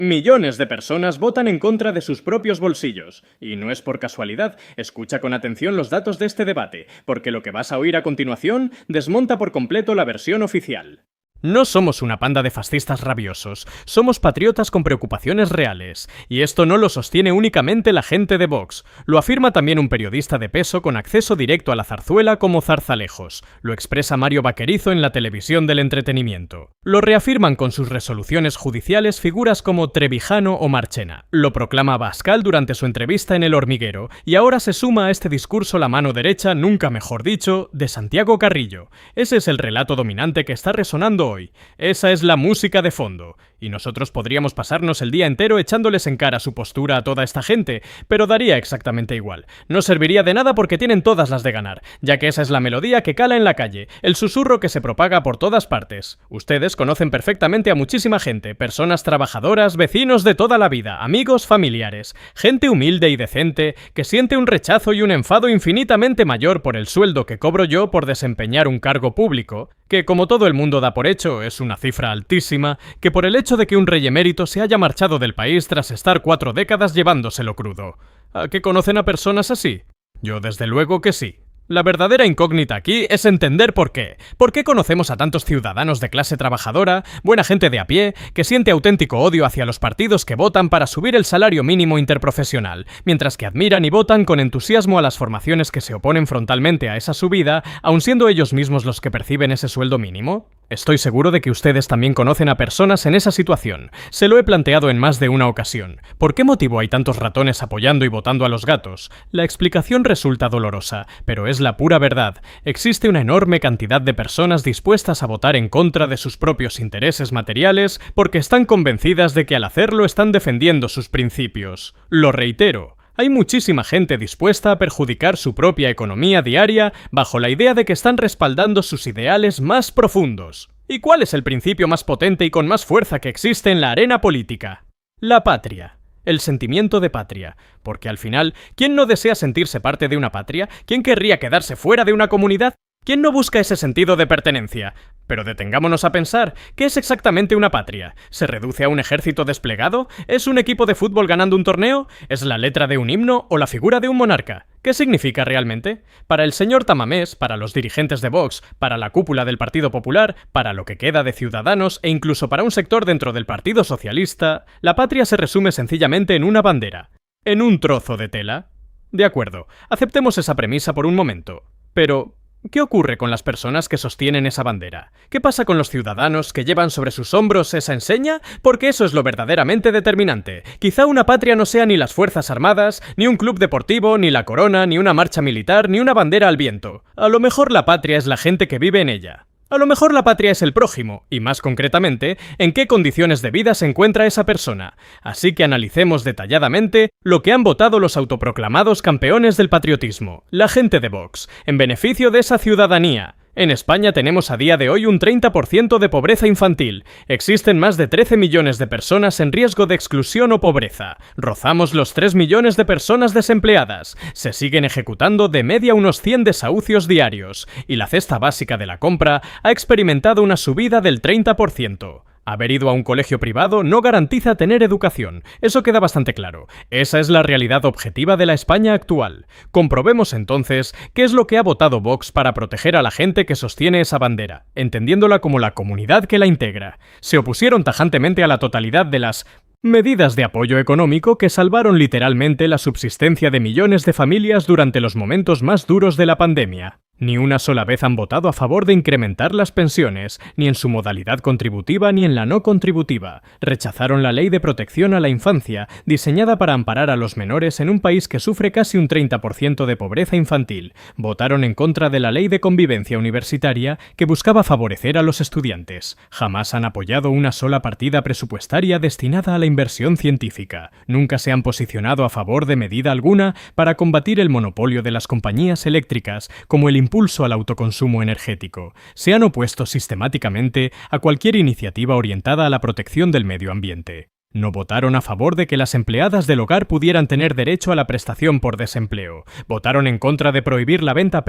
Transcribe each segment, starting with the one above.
Millones de personas votan en contra de sus propios bolsillos. Y no es por casualidad. Escucha con atención los datos de este debate, porque lo que vas a oír a continuación desmonta por completo la versión oficial. No somos una panda de fascistas rabiosos, somos patriotas con preocupaciones reales, y esto no lo sostiene únicamente la gente de Vox, lo afirma también un periodista de peso con acceso directo a la zarzuela como Zarzalejos, lo expresa Mario Vaquerizo en la televisión del entretenimiento, lo reafirman con sus resoluciones judiciales figuras como Trevijano o Marchena, lo proclama Abascal durante su entrevista en El Hormiguero, y ahora se suma a este discurso la mano derecha, nunca mejor dicho, de Santiago Carrillo. Ese es el relato dominante que está resonando hoy. Esa es la música de fondo. Y nosotros podríamos pasarnos el día entero echándoles en cara su postura a toda esta gente, pero daría exactamente igual. No serviría de nada porque tienen todas las de ganar, ya que esa es la melodía que cala en la calle, el susurro que se propaga por todas partes. Ustedes conocen perfectamente a muchísima gente, personas trabajadoras, vecinos de toda la vida, amigos, familiares, gente humilde y decente, que siente un rechazo y un enfado infinitamente mayor por el sueldo que cobro yo por desempeñar un cargo público, que como todo el mundo da por hecho es una cifra altísima, que por el hecho de que un rey emérito se haya marchado del país tras estar 4 décadas llevándoselo crudo. ¿A qué conocen a personas así? Yo desde luego que sí. La verdadera incógnita aquí es entender por qué. ¿Por qué conocemos a tantos ciudadanos de clase trabajadora, buena gente de a pie, que siente auténtico odio hacia los partidos que votan para subir el salario mínimo interprofesional, mientras que admiran y votan con entusiasmo a las formaciones que se oponen frontalmente a esa subida, aun siendo ellos mismos los que perciben ese sueldo mínimo? Estoy seguro de que ustedes también conocen a personas en esa situación. Se lo he planteado en más de una ocasión. ¿Por qué motivo hay tantos ratones apoyando y votando a los gatos? La explicación resulta dolorosa, pero es la pura verdad. Existe una enorme cantidad de personas dispuestas a votar en contra de sus propios intereses materiales porque están convencidas de que al hacerlo están defendiendo sus principios. Lo reitero. Hay muchísima gente dispuesta a perjudicar su propia economía diaria bajo la idea de que están respaldando sus ideales más profundos. ¿Y cuál es el principio más potente y con más fuerza que existe en la arena política? La patria. El sentimiento de patria. Porque al final, ¿quién no desea sentirse parte de una patria? ¿Quién querría quedarse fuera de una comunidad? ¿Quién no busca ese sentido de pertenencia? Pero detengámonos a pensar, ¿qué es exactamente una patria? ¿Se reduce a un ejército desplegado? ¿Es un equipo de fútbol ganando un torneo? ¿Es la letra de un himno o la figura de un monarca? ¿Qué significa realmente? Para el señor Tamames, para los dirigentes de Vox, para la cúpula del Partido Popular, para lo que queda de Ciudadanos e incluso para un sector dentro del Partido Socialista, la patria se resume sencillamente en una bandera, en un trozo de tela. De acuerdo, aceptemos esa premisa por un momento, pero ¿qué ocurre con las personas que sostienen esa bandera? ¿Qué pasa con los ciudadanos que llevan sobre sus hombros esa enseña? Porque eso es lo verdaderamente determinante. Quizá una patria no sea ni las Fuerzas Armadas, ni un club deportivo, ni la corona, ni una marcha militar, ni una bandera al viento. A lo mejor la patria es la gente que vive en ella. A lo mejor la patria es el prójimo, y más concretamente, en qué condiciones de vida se encuentra esa persona. Así que analicemos detalladamente lo que han votado los autoproclamados campeones del patriotismo, la gente de Vox, en beneficio de esa ciudadanía. En España tenemos a día de hoy un 30% de pobreza infantil. Existen más de 13 millones de personas en riesgo de exclusión o pobreza. Rozamos los 3 millones de personas desempleadas. Se siguen ejecutando de media unos 100 desahucios diarios. Y la cesta básica de la compra ha experimentado una subida del 30%. Haber ido a un colegio privado no garantiza tener educación, eso queda bastante claro. Esa es la realidad objetiva de la España actual. Comprobemos entonces qué es lo que ha votado Vox para proteger a la gente que sostiene esa bandera, entendiéndola como la comunidad que la integra. Se opusieron tajantemente a la totalidad de las medidas de apoyo económico que salvaron literalmente la subsistencia de millones de familias durante los momentos más duros de la pandemia. Ni una sola vez han votado a favor de incrementar las pensiones, ni en su modalidad contributiva ni en la no contributiva. Rechazaron la Ley de Protección a la Infancia, diseñada para amparar a los menores en un país que sufre casi un 30% de pobreza infantil. Votaron en contra de la Ley de Convivencia Universitaria, que buscaba favorecer a los estudiantes. Jamás han apoyado una sola partida presupuestaria destinada a la inversión científica. Nunca se han posicionado a favor de medida alguna para combatir el monopolio de las compañías eléctricas, como el impulso al autoconsumo energético. Se han opuesto sistemáticamente a cualquier iniciativa orientada a la protección del medio ambiente. No votaron a favor de que las empleadas del hogar pudieran tener derecho a la prestación por desempleo. Votaron en contra de prohibir la venta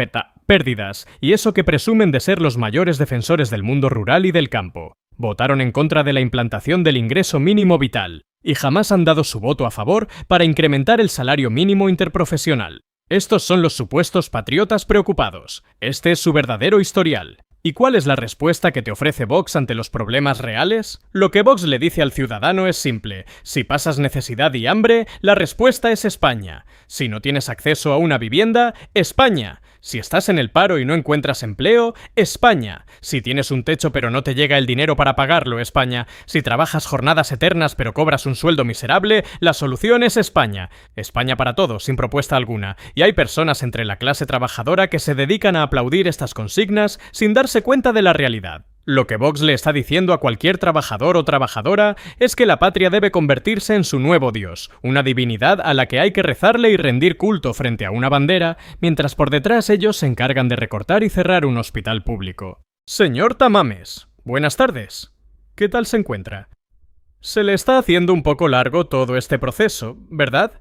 pérdidas, y eso que presumen de ser los mayores defensores del mundo rural y del campo. Votaron en contra de la implantación del ingreso mínimo vital. y jamás han dado su voto a favor para incrementar el salario mínimo interprofesional. Estos son los supuestos patriotas preocupados. Este es su verdadero historial. ¿Y cuál es la respuesta que te ofrece Vox ante los problemas reales? Lo que Vox le dice al ciudadano es simple. Si pasas necesidad y hambre, la respuesta es España. Si no tienes acceso a una vivienda, España. Si estás en el paro y no encuentras empleo, España. Si tienes un techo pero no te llega el dinero para pagarlo, España. Si trabajas jornadas eternas pero cobras un sueldo miserable, la solución es España. España para todos, sin propuesta alguna. Y hay personas entre la clase trabajadora que se dedican a aplaudir estas consignas sin darse cuenta de la realidad. Lo que Vox le está diciendo a cualquier trabajador o trabajadora es que la patria debe convertirse en su nuevo Dios, una divinidad a la que hay que rezarle y rendir culto frente a una bandera, mientras por detrás ellos se encargan de recortar y cerrar un hospital público. Señor Tamames, buenas tardes. ¿Qué tal se encuentra? Se le está haciendo un poco largo todo este proceso, ¿verdad?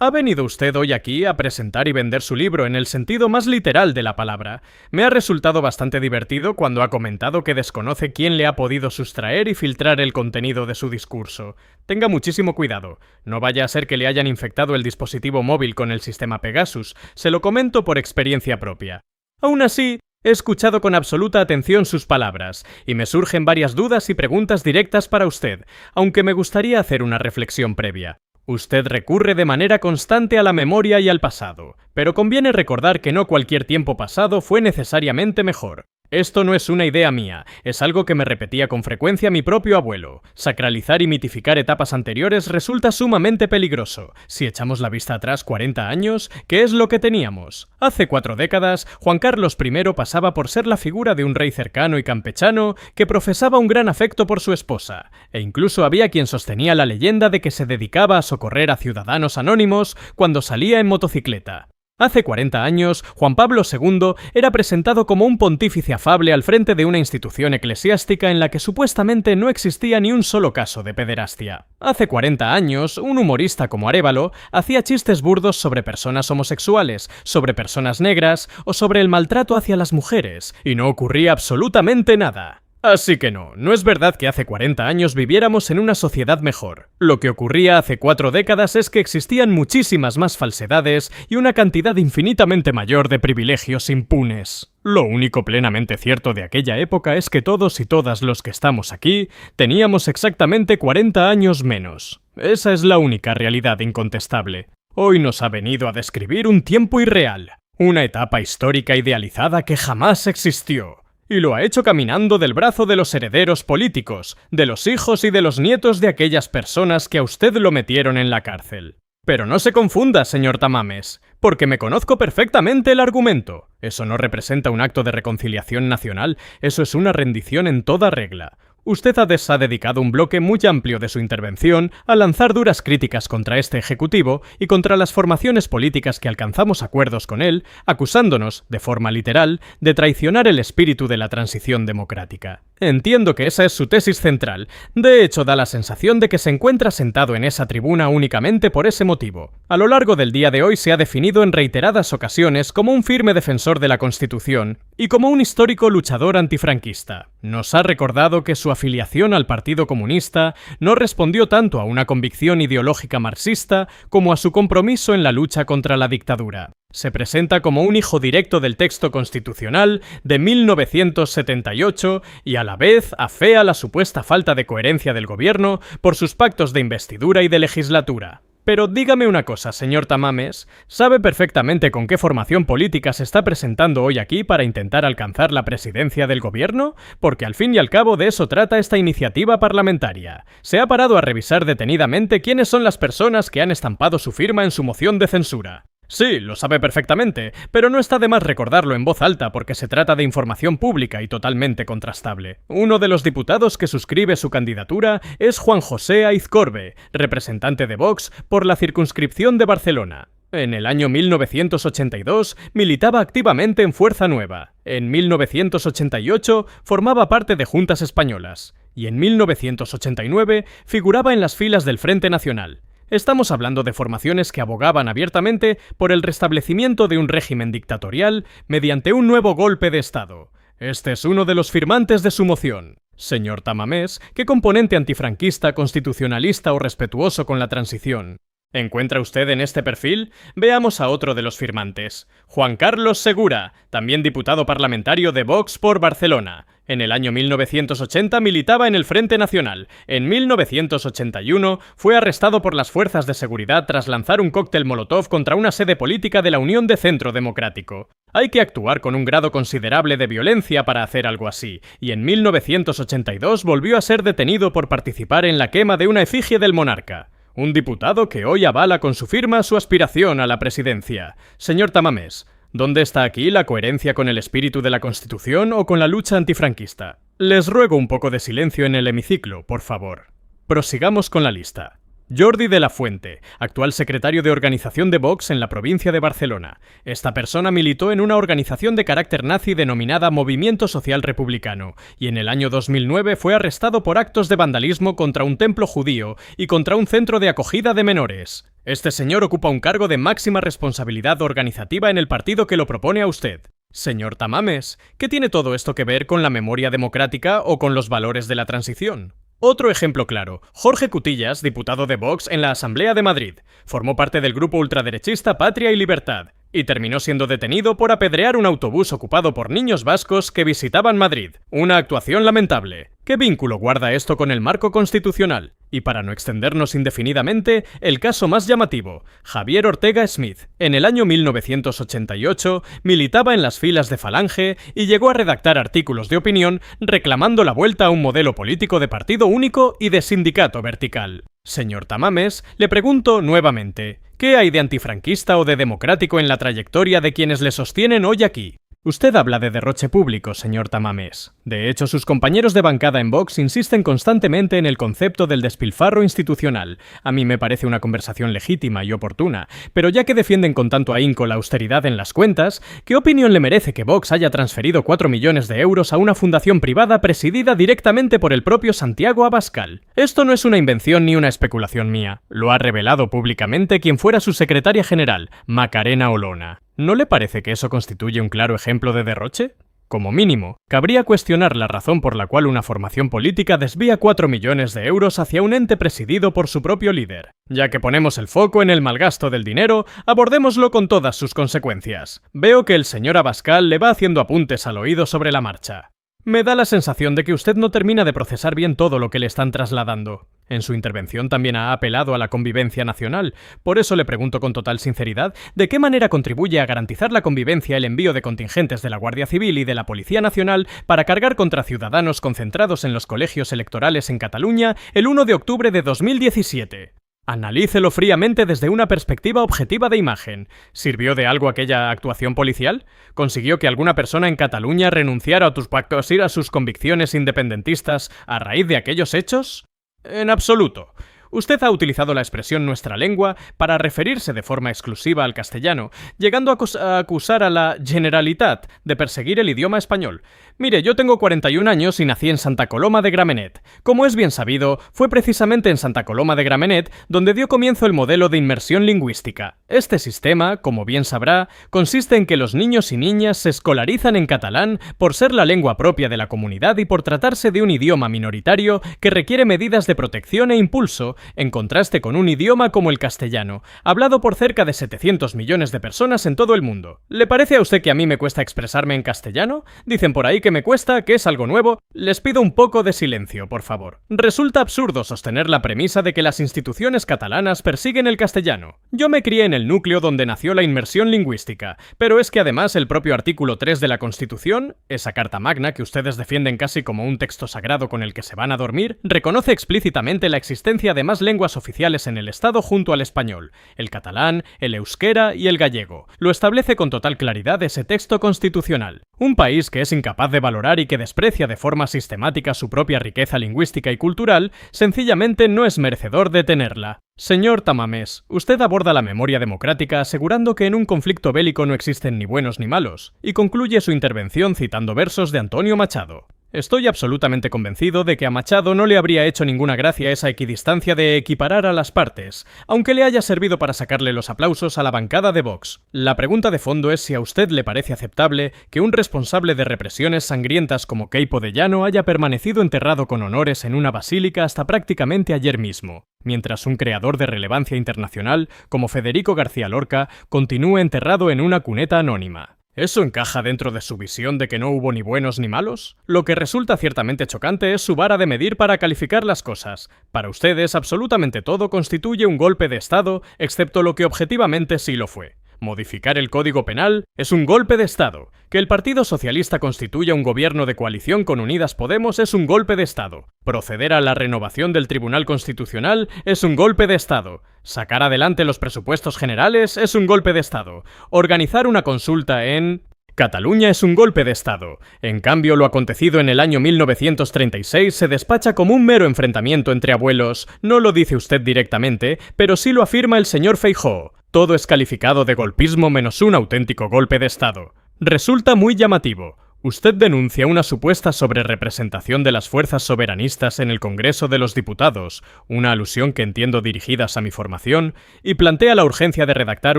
Ha venido usted hoy aquí a presentar y vender su libro en el sentido más literal de la palabra. Me ha resultado bastante divertido cuando ha comentado que desconoce quién le ha podido sustraer y filtrar el contenido de su discurso. Tenga muchísimo cuidado. No vaya a ser que le hayan infectado el dispositivo móvil con el sistema Pegasus. Se lo comento por experiencia propia. Aún así, he escuchado con absoluta atención sus palabras, y me surgen varias dudas y preguntas directas para usted, aunque me gustaría hacer una reflexión previa. Usted recurre de manera constante a la memoria y al pasado, pero conviene recordar que no cualquier tiempo pasado fue necesariamente mejor. Esto no es una idea mía, es algo que me repetía con frecuencia mi propio abuelo. Sacralizar y mitificar etapas anteriores resulta sumamente peligroso. Si echamos la vista atrás 40 años, ¿qué es lo que teníamos? Hace 4 décadas, Juan Carlos I pasaba por ser la figura de un rey cercano y campechano que profesaba un gran afecto por su esposa, e incluso había quien sostenía la leyenda de que se dedicaba a socorrer a ciudadanos anónimos cuando salía en motocicleta. Hace 40 años, Juan Pablo II era presentado como un pontífice afable al frente de una institución eclesiástica en la que supuestamente no existía ni un solo caso de pederastia. Hace 40 años, un humorista como Arévalo hacía chistes burdos sobre personas homosexuales, sobre personas negras o sobre el maltrato hacia las mujeres, y no ocurría absolutamente nada. Así que no es verdad que hace 40 años viviéramos en una sociedad mejor. Lo que ocurría hace 4 décadas es que existían muchísimas más falsedades y una cantidad infinitamente mayor de privilegios impunes. Lo único plenamente cierto de aquella época es que todos y todas los que estamos aquí teníamos exactamente 40 años menos. Esa es la única realidad incontestable. Hoy nos ha venido a describir un tiempo irreal, una etapa histórica idealizada que jamás existió. Y lo ha hecho caminando del brazo de los herederos políticos, de los hijos y de los nietos de aquellas personas que a usted lo metieron en la cárcel. Pero no se confunda, señor Tamames, porque me conozco perfectamente el argumento. Eso no representa un acto de reconciliación nacional, eso es una rendición en toda regla. Usted ha dedicado un bloque muy amplio de su intervención a lanzar duras críticas contra este Ejecutivo y contra las formaciones políticas que alcanzamos acuerdos con él, acusándonos, de forma literal, de traicionar el espíritu de la transición democrática. Entiendo que esa es su tesis central. De hecho, da la sensación de que se encuentra sentado en esa tribuna únicamente por ese motivo. A lo largo del día de hoy se ha definido en reiteradas ocasiones como un firme defensor de la Constitución y como un histórico luchador antifranquista. Nos ha recordado que su afiliación al Partido Comunista no respondió tanto a una convicción ideológica marxista como a su compromiso en la lucha contra la dictadura. Se presenta como un hijo directo del texto constitucional de 1978 y a la vez afea la supuesta falta de coherencia del gobierno por sus pactos de investidura y de legislatura. Pero dígame una cosa, señor Tamames, ¿sabe perfectamente con qué formación política se está presentando hoy aquí para intentar alcanzar la presidencia del gobierno? Porque al fin y al cabo de eso trata esta iniciativa parlamentaria. ¿Se ha parado a revisar detenidamente quiénes son las personas que han estampado su firma en su moción de censura? Sí, lo sabe perfectamente, pero no está de más recordarlo en voz alta porque se trata de información pública y totalmente contrastable. Uno de los diputados que suscribe su candidatura es Juan José Aizcorbe, representante de Vox por la circunscripción de Barcelona. En el año 1982 militaba activamente en Fuerza Nueva. En 1988 formaba parte de Juntas Españolas. Y en 1989 figuraba en las filas del Frente Nacional. Estamos hablando de formaciones que abogaban abiertamente por el restablecimiento de un régimen dictatorial mediante un nuevo golpe de Estado. Este es uno de los firmantes de su moción. Señor Tamames, ¿qué componente antifranquista, constitucionalista o respetuoso con la transición encuentra usted en este perfil? Veamos a otro de los firmantes. Juan Carlos Segura, también diputado parlamentario de Vox por Barcelona. En el año 1980 militaba en el Frente Nacional. En 1981 fue arrestado por las fuerzas de seguridad tras lanzar un cóctel molotov contra una sede política de la Unión de Centro Democrático. Hay que actuar con un grado considerable de violencia para hacer algo así, y en 1982 volvió a ser detenido por participar en la quema de una efigie del monarca. Un diputado que hoy avala con su firma su aspiración a la presidencia. Señor Tamames, ¿dónde está aquí la coherencia con el espíritu de la Constitución o con la lucha antifranquista? Les ruego un poco de silencio en el hemiciclo, por favor. Prosigamos con la lista. Jordi de la Fuente, actual secretario de organización de Vox en la provincia de Barcelona. Esta persona militó en una organización de carácter nazi denominada Movimiento Social Republicano, y en el año 2009 fue arrestado por actos de vandalismo contra un templo judío y contra un centro de acogida de menores. Este señor ocupa un cargo de máxima responsabilidad organizativa en el partido que lo propone a usted. Señor Tamames, ¿qué tiene todo esto que ver con la memoria democrática o con los valores de la transición? Otro ejemplo claro, Jorge Cutillas, diputado de Vox en la Asamblea de Madrid. Formó parte del grupo ultraderechista Patria y Libertad, y terminó siendo detenido por apedrear un autobús ocupado por niños vascos que visitaban Madrid. Una actuación lamentable. ¿Qué vínculo guarda esto con el marco constitucional? Y para no extendernos indefinidamente, el caso más llamativo, Javier Ortega Smith. En el año 1988 militaba en las filas de Falange y llegó a redactar artículos de opinión reclamando la vuelta a un modelo político de partido único y de sindicato vertical. Señor Tamames, le pregunto nuevamente, ¿qué hay de antifranquista o de democrático en la trayectoria de quienes le sostienen hoy aquí? Usted habla de derroche público, señor Tamames. De hecho, sus compañeros de bancada en Vox insisten constantemente en el concepto del despilfarro institucional. A mí me parece una conversación legítima y oportuna, pero ya que defienden con tanto ahínco la austeridad en las cuentas, ¿qué opinión le merece que Vox haya transferido 4 millones de euros a una fundación privada presidida directamente por el propio Santiago Abascal? Esto no es una invención ni una especulación mía. Lo ha revelado públicamente quien fuera su secretaria general, Macarena Olona. ¿No le parece que eso constituye un claro ejemplo de derroche? Como mínimo, cabría cuestionar la razón por la cual una formación política desvía 4 millones de euros hacia un ente presidido por su propio líder. Ya que ponemos el foco en el malgasto del dinero, abordémoslo con todas sus consecuencias. Veo que el señor Abascal le va haciendo apuntes al oído sobre la marcha. Me da la sensación de que usted no termina de procesar bien todo lo que le están trasladando. En su intervención también ha apelado a la convivencia nacional. Por eso le pregunto con total sinceridad, ¿de qué manera contribuye a garantizar la convivencia el envío de contingentes de la Guardia Civil y de la Policía Nacional para cargar contra ciudadanos concentrados en los colegios electorales en Cataluña el 1 de octubre de 2017? Analícelo fríamente desde una perspectiva objetiva de imagen. ¿Sirvió de algo aquella actuación policial? ¿Consiguió que alguna persona en Cataluña renunciara a sus convicciones independentistas a raíz de aquellos hechos? En absoluto. Usted ha utilizado la expresión nuestra lengua para referirse de forma exclusiva al castellano, llegando a acusar a la Generalitat de perseguir el idioma español. Mire, yo tengo 41 años y nací en Santa Coloma de Gramenet. Como es bien sabido, fue precisamente en Santa Coloma de Gramenet donde dio comienzo el modelo de inmersión lingüística. Este sistema, como bien sabrá, consiste en que los niños y niñas se escolarizan en catalán por ser la lengua propia de la comunidad y por tratarse de un idioma minoritario que requiere medidas de protección e impulso, en contraste con un idioma como el castellano, hablado por cerca de 700 millones de personas en todo el mundo. ¿Le parece a usted que a mí me cuesta expresarme en castellano? Dicen por ahí que me cuesta, que es algo nuevo. Les pido un poco de silencio, por favor. Resulta absurdo sostener la premisa de que las instituciones catalanas persiguen el castellano. Yo me crié en el núcleo donde nació la inmersión lingüística, pero es que además el propio artículo 3 de la Constitución, esa carta magna que ustedes defienden casi como un texto sagrado con el que se van a dormir, reconoce explícitamente la existencia de más lenguas oficiales en el Estado junto al español, el catalán, el euskera y el gallego. Lo establece con total claridad ese texto constitucional. Un país que es incapaz de valorar y que desprecia de forma sistemática su propia riqueza lingüística y cultural, sencillamente no es merecedor de tenerla. Señor Tamames, usted aborda la memoria democrática asegurando que en un conflicto bélico no existen ni buenos ni malos, y concluye su intervención citando versos de Antonio Machado. Estoy absolutamente convencido de que a Machado no le habría hecho ninguna gracia esa equidistancia de equiparar a las partes, aunque le haya servido para sacarle los aplausos a la bancada de Vox. La pregunta de fondo es si a usted le parece aceptable que un responsable de represiones sangrientas como Queipo de Llano haya permanecido enterrado con honores en una basílica hasta prácticamente ayer mismo, mientras un creador de relevancia internacional como Federico García Lorca continúa enterrado en una cuneta anónima. ¿Eso encaja dentro de su visión de que no hubo ni buenos ni malos? Lo que resulta ciertamente chocante es su vara de medir para calificar las cosas. Para ustedes, absolutamente todo constituye un golpe de Estado, excepto lo que objetivamente sí lo fue. Modificar el Código Penal es un golpe de Estado. Que el Partido Socialista constituya un gobierno de coalición con Unidas Podemos es un golpe de Estado. Proceder a la renovación del Tribunal Constitucional es un golpe de Estado. Sacar adelante los presupuestos generales es un golpe de Estado. Organizar una consulta en Cataluña es un golpe de Estado. En cambio, lo acontecido en el año 1936 se despacha como un mero enfrentamiento entre abuelos. No lo dice usted directamente, pero sí lo afirma el señor Feijóo. Todo es calificado de golpismo menos un auténtico golpe de Estado. Resulta muy llamativo. Usted denuncia una supuesta sobrerepresentación de las fuerzas soberanistas en el Congreso de los Diputados, una alusión que entiendo dirigidas a mi formación, y plantea la urgencia de redactar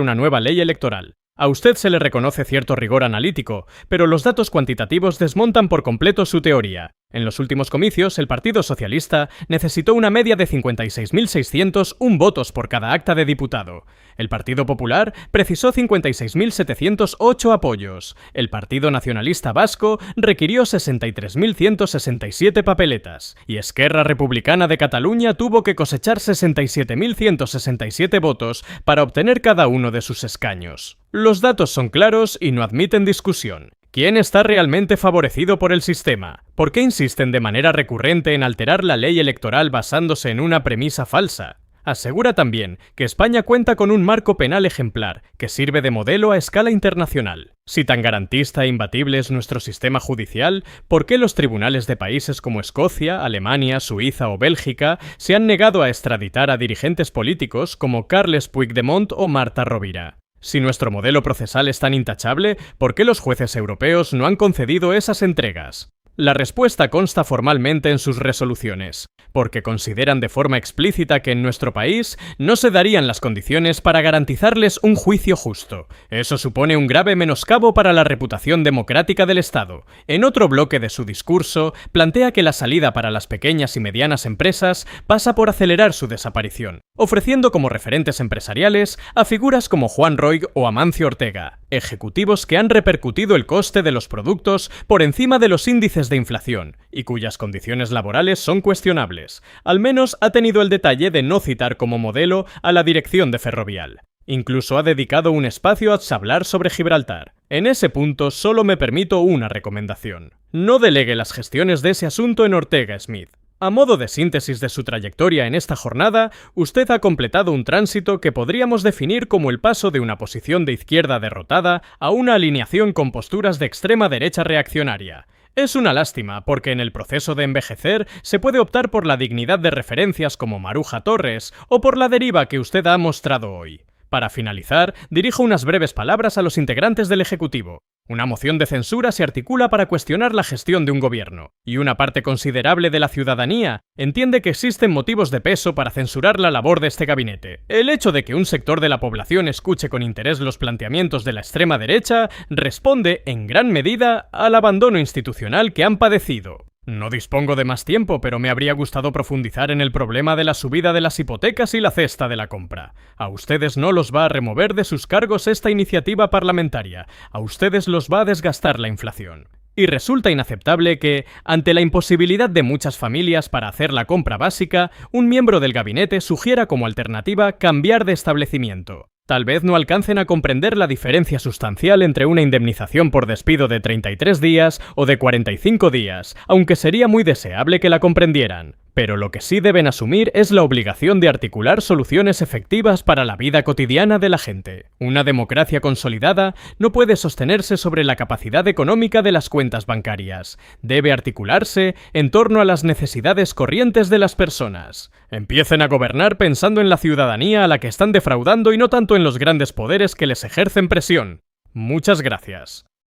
una nueva ley electoral. A usted se le reconoce cierto rigor analítico, pero los datos cuantitativos desmontan por completo su teoría. En los últimos comicios, el Partido Socialista necesitó una media de 56.601 votos por cada acta de diputado. El Partido Popular precisó 56.708 apoyos. El Partido Nacionalista Vasco requirió 63.167 papeletas. Y Esquerra Republicana de Cataluña tuvo que cosechar 67.167 votos para obtener cada uno de sus escaños. Los datos son claros y no admiten discusión. ¿Quién está realmente favorecido por el sistema? ¿Por qué insisten de manera recurrente en alterar la ley electoral basándose en una premisa falsa? Asegura también que España cuenta con un marco penal ejemplar, que sirve de modelo a escala internacional. Si tan garantista e imbatible es nuestro sistema judicial, ¿por qué los tribunales de países como Escocia, Alemania, Suiza o Bélgica se han negado a extraditar a dirigentes políticos como Carles Puigdemont o Marta Rovira? Si nuestro modelo procesal es tan intachable, ¿por qué los jueces europeos no han concedido esas entregas? La respuesta consta formalmente en sus resoluciones, porque consideran de forma explícita que en nuestro país no se darían las condiciones para garantizarles un juicio justo. Eso supone un grave menoscabo para la reputación democrática del Estado. En otro bloque de su discurso, plantea que la salida para las pequeñas y medianas empresas pasa por acelerar su desaparición, ofreciendo como referentes empresariales a figuras como Juan Roig o Amancio Ortega, ejecutivos que han repercutido el coste de los productos por encima de los índices de inflación, y cuyas condiciones laborales son cuestionables. Al menos ha tenido el detalle de no citar como modelo a la dirección de Ferrovial. Incluso ha dedicado un espacio a hablar sobre Gibraltar. En ese punto solo me permito una recomendación. No delegue las gestiones de ese asunto en Ortega Smith. A modo de síntesis de su trayectoria en esta jornada, usted ha completado un tránsito que podríamos definir como el paso de una posición de izquierda derrotada a una alineación con posturas de extrema derecha reaccionaria. Es una lástima, porque en el proceso de envejecer se puede optar por la dignidad de referencias como Maruja Torres o por la deriva que usted ha mostrado hoy. Para finalizar, dirijo unas breves palabras a los integrantes del Ejecutivo. Una moción de censura se articula para cuestionar la gestión de un gobierno, y una parte considerable de la ciudadanía entiende que existen motivos de peso para censurar la labor de este gabinete. El hecho de que un sector de la población escuche con interés los planteamientos de la extrema derecha responde, en gran medida, al abandono institucional que han padecido. No dispongo de más tiempo, pero me habría gustado profundizar en el problema de la subida de las hipotecas y la cesta de la compra. A ustedes no los va a remover de sus cargos esta iniciativa parlamentaria. A ustedes los va a desgastar la inflación. Y resulta inaceptable que, ante la imposibilidad de muchas familias para hacer la compra básica, un miembro del gabinete sugiera como alternativa cambiar de establecimiento. Tal vez no alcancen a comprender la diferencia sustancial entre una indemnización por despido de 33 días o de 45 días, aunque sería muy deseable que la comprendieran. Pero lo que sí deben asumir es la obligación de articular soluciones efectivas para la vida cotidiana de la gente. Una democracia consolidada no puede sostenerse sobre la capacidad económica de las cuentas bancarias. Debe articularse en torno a las necesidades corrientes de las personas. Empiecen a gobernar pensando en la ciudadanía a la que están defraudando y no tanto en los grandes poderes que les ejercen presión. Muchas gracias.